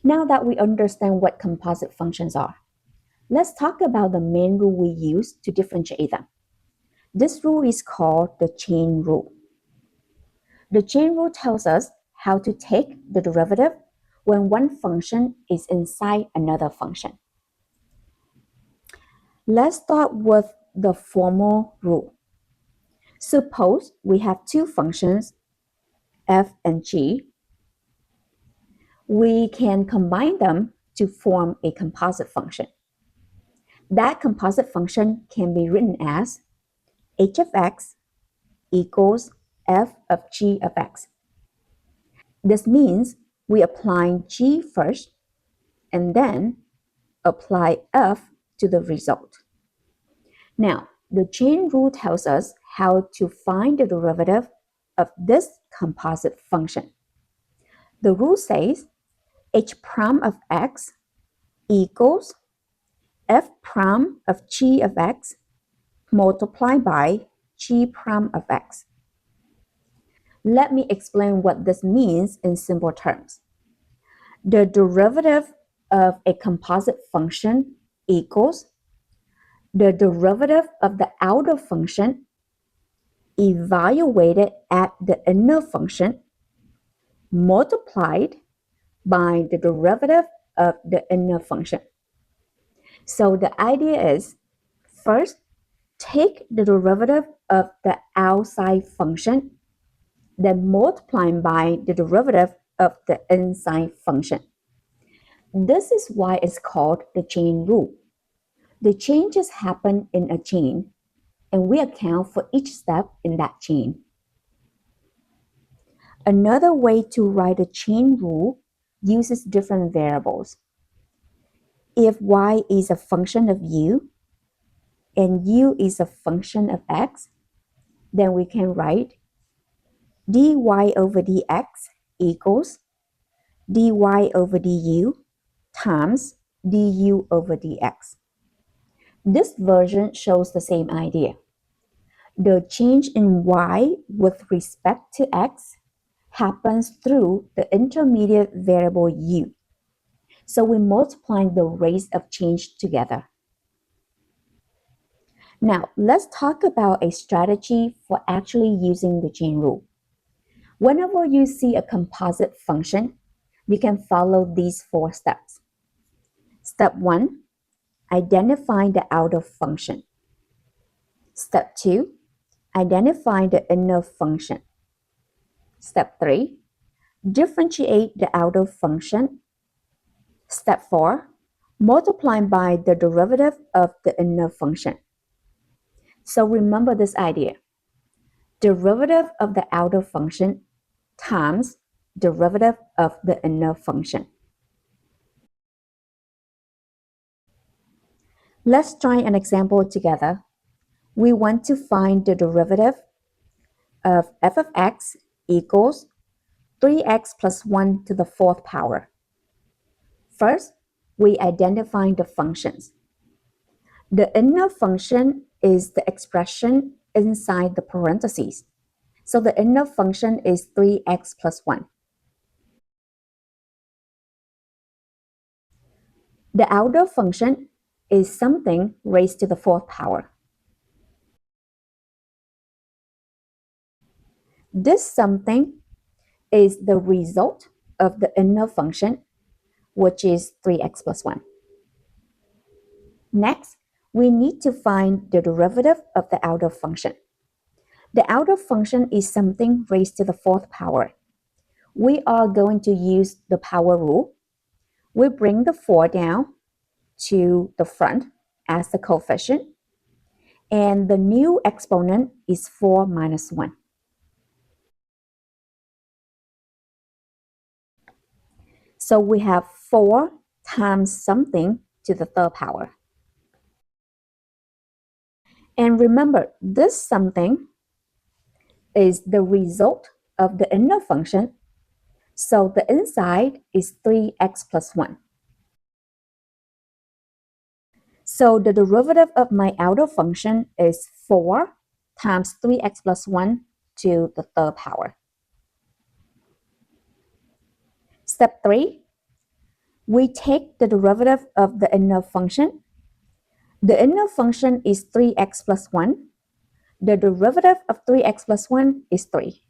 Now that we understand what composite functions are, let's talk about the main rule we use to differentiate them. This rule is called the chain rule. The chain rule tells us how to take the derivative when one function is inside another function. Let's start with the formal rule. Suppose we have two functions, f and g. We can combine them to form a composite function. That composite function can be written as h of x equals f of g of x. This means we apply g first and then apply f to the result. Now, the chain rule tells us how to find the derivative of this composite function. The rule says h prime of x equals f prime of g of x multiplied by g prime of x. Let me explain what this means in simple terms. The derivative of a composite function equals the derivative of the outer function evaluated at the inner function multiplied by the derivative of the inner function. So the idea is, first, take the derivative of the outside function, then multiply by the derivative of the inside function. This is why it's called the chain rule. The changes happen in a chain, and we account for each step in that chain. Another way to write a chain rule uses different variables. If y is a function of u and u is a function of x, then we can write dy over dx equals dy over du times du over dx. This version shows the same idea. The change in y with respect to x happens through the intermediate variable u. So we multiply the rates of change together. Now, let's talk about a strategy for actually using the chain rule. Whenever you see a composite function, you can follow these 4 steps. Step 1, identify the outer function. Step 2, identify the inner function. Step 3, differentiate the outer function. Step 4, multiply by the derivative of the inner function. So remember this idea. Derivative of the outer function times derivative of the inner function. Let's try an example together. We want to find the derivative of f of x equals 3x plus 1 to the 4th power. First, we identify the functions. The inner function is the expression inside the parentheses. So the inner function is 3x plus 1. The outer function is something raised to the 4th power. This something is the result of the inner function, which is 3x plus 1. Next, we need to find the derivative of the outer function. The outer function is something raised to the 4th power. We are going to use the power rule. We bring the 4 down to the front as the coefficient, and the new exponent is 4 minus 1. So we have 4 times something to the 3rd power. And remember, this something is the result of the inner function, so the inside is 3x plus 1. So the derivative of my outer function is 4 times 3x plus 1 to the 3rd power. Step 3, We take the derivative of the inner function. The inner function is 3x plus 1. The derivative of 3x plus 1 is 3.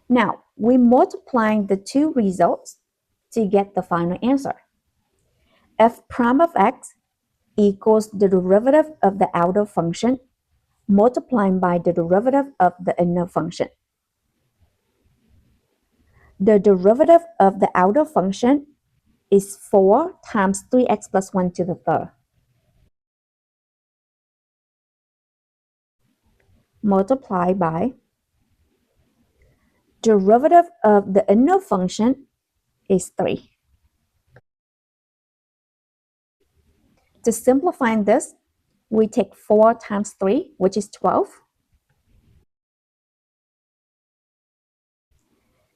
Now, we multiply the two results to get the final answer. F prime of x equals the derivative of the outer function multiplied by the derivative of the inner function. The derivative of the outer function is 4 times 3x plus 1 to the third. Multiplied by derivative of the inner function is 3. To simplify this, we take 4 times 3, which is 12.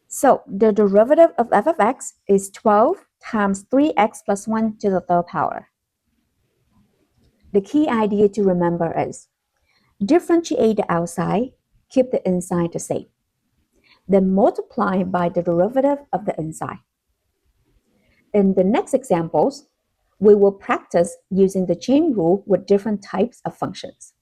So the derivative of f of x is 12 times 3x plus 1 to the third power. The key idea to remember is differentiate the outside, keep the inside the same. Then multiply by the derivative of the inside. In the next examples, we will practice using the chain rule with different types of functions.